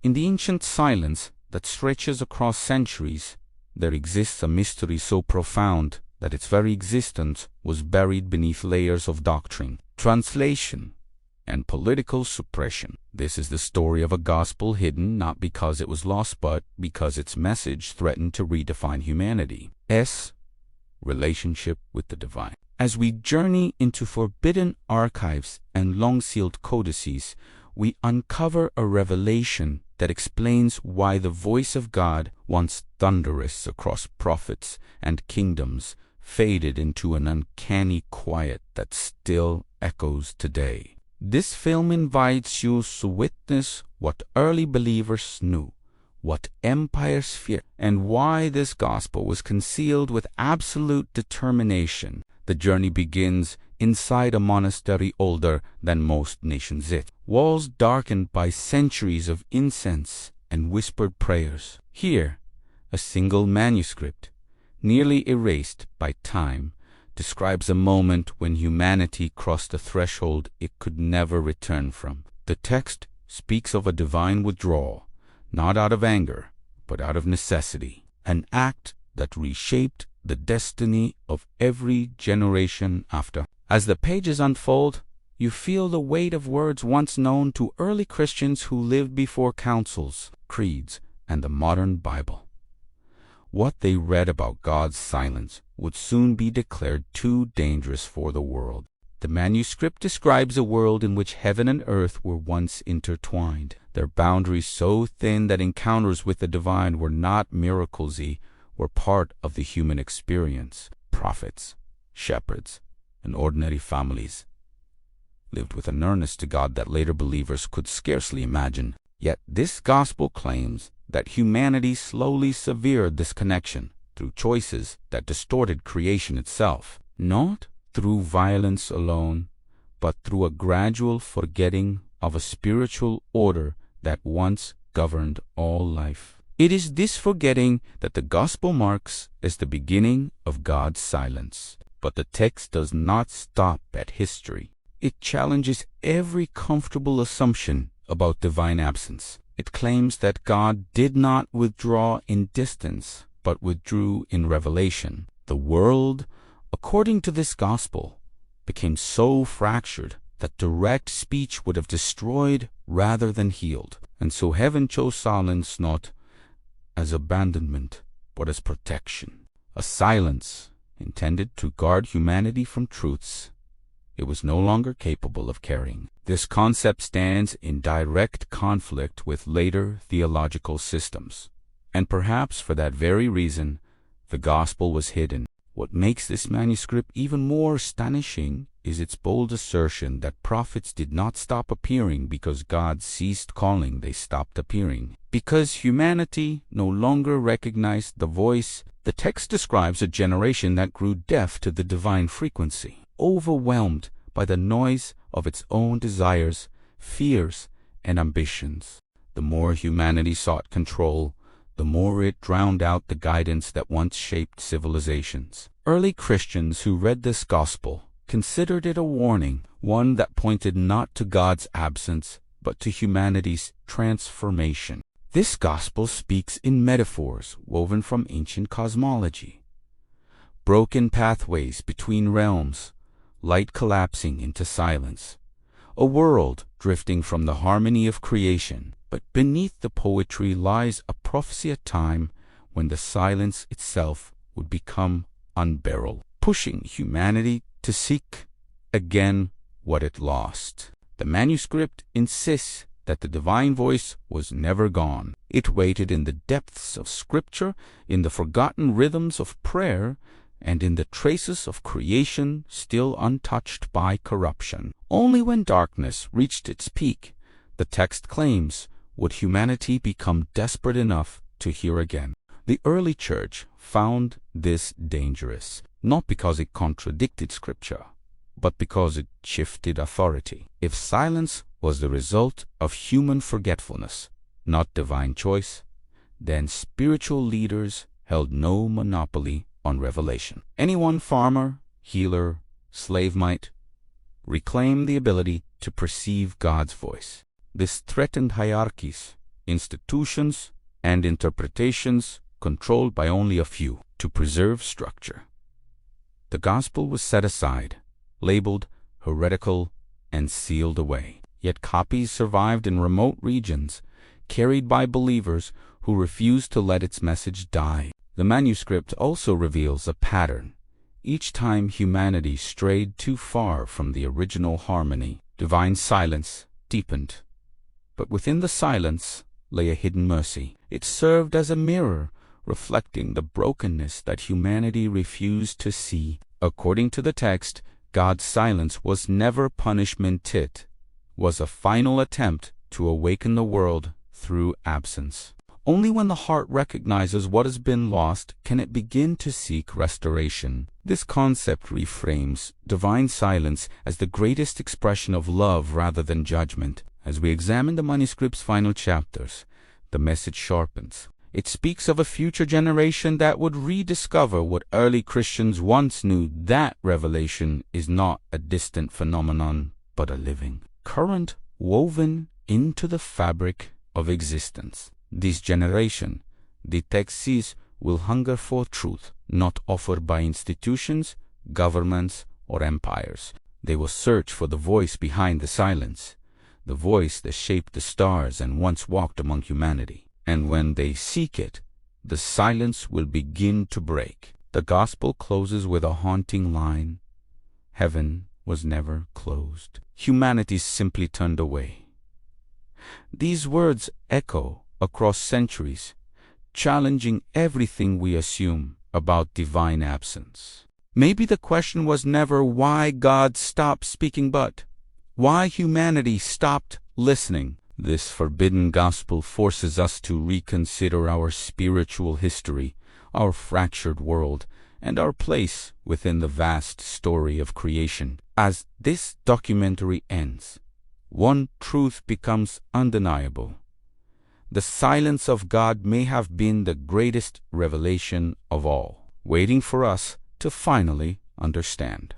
In the ancient silence that stretches across centuries, there exists a mystery so profound that its very existence was buried beneath layers of doctrine, translation, and political suppression. This is the story of a gospel hidden not because it was lost, but because its message threatened to redefine humanity's relationship with the divine. As we journey into forbidden archives and long-sealed codices, we uncover a revelation that explains why the voice of God, once thunderous across prophets and kingdoms, faded into an uncanny quiet that still echoes today. This film invites you to witness what early believers knew, what empires feared, and why this gospel was concealed with absolute determination. The journey begins inside a monastery older than most nations. Walls darkened by centuries of incense and whispered prayers. Here, a single manuscript, nearly erased by time, describes a moment when humanity crossed a threshold it could never return from. The text speaks of a divine withdrawal, not out of anger, but out of necessity, an act that reshaped the destiny of every generation after. As the pages unfold, you feel the weight of words once known to early Christians who lived before councils, creeds, and the modern Bible. What they read about God's silence would soon be declared too dangerous for the world. The manuscript describes a world in which heaven and earth were once intertwined, their boundaries so thin that encounters with the divine were not miracles, were part of the human experience. Prophets, shepherds, and ordinary families lived with an earnestness to God that later believers could scarcely imagine. Yet this gospel claims that humanity slowly severed this connection through choices that distorted creation itself, not through violence alone, but through a gradual forgetting of a spiritual order that once governed all life. It is this forgetting that the gospel marks as the beginning of God's silence. But the text does not stop at history. It challenges every comfortable assumption about divine absence. It claims that God did not withdraw in distance, but withdrew in revelation. The world, according to this gospel, became so fractured that direct speech would have destroyed rather than healed. And so heaven chose silence not as abandonment, but as protection. A silence intended to guard humanity from truths it was no longer capable of carrying. This concept stands in direct conflict with later theological systems, and perhaps for that very reason, the gospel was hidden. What makes this manuscript even more astonishing is its bold assertion that prophets did not stop appearing because God ceased calling, they stopped appearing. Because humanity no longer recognized the voice, the text describes a generation that grew deaf to the divine frequency, overwhelmed by the noise of its own desires, fears, and ambitions. The more humanity sought control, the more it drowned out the guidance that once shaped civilizations. Early Christians who read this gospel considered it a warning, one that pointed not to God's absence, but to humanity's transformation. This gospel speaks in metaphors woven from ancient cosmology. Broken pathways between realms, light collapsing into silence, a world drifting from the harmony of creation. But beneath the poetry lies a prophecy of time when the silence itself would become unbearable, pushing humanity to seek again what it lost. The manuscript insists that the divine voice was never gone. It waited in the depths of Scripture, in the forgotten rhythms of prayer, and in the traces of creation still untouched by corruption. Only when darkness reached its peak, the text claims, would humanity become desperate enough to hear again. The early church found this dangerous, not because it contradicted Scripture, but because it shifted authority. If silence was the result of human forgetfulness, not divine choice, then spiritual leaders held no monopoly on revelation. Any one farmer, healer, slave might reclaim the ability to perceive God's voice. This threatened hierarchies institutions, and interpretations controlled by only a few. To preserve structure, the gospel was set aside, labeled heretical, and sealed away. Yet copies survived in remote regions, carried by believers who refused to let its message die. The manuscript also reveals a pattern. Each time humanity strayed too far from the original harmony, divine silence deepened. But within the silence lay a hidden mercy. It served as a mirror, reflecting the brokenness that humanity refused to see. According to the text, God's silence was never punishment. It was a final attempt to awaken the world through absence. Only when the heart recognizes what has been lost can it begin to seek restoration. This concept reframes divine silence as the greatest expression of love rather than judgment. As we examine the manuscript's final chapters, the message sharpens. It speaks of a future generation that would rediscover what early Christians once knew, that revelation is not a distant phenomenon, but a living current woven into the fabric of existence. This generation, the text says, will hunger for truth, not offered by institutions, governments, or empires. They will search for the voice behind the silence, the voice that shaped the stars and once walked among humanity. And when they seek it, the silence will begin to break. The gospel closes with a haunting line: heaven was never closed. Humanity simply turned away. These words echo across centuries, challenging everything we assume about divine absence. Maybe the question was never why God stopped speaking, but why humanity stopped listening. This forbidden gospel forces us to reconsider our spiritual history, our fractured world, and our place within the vast story of creation. As this documentary ends, one truth becomes undeniable. The silence of God may have been the greatest revelation of all, waiting for us to finally understand.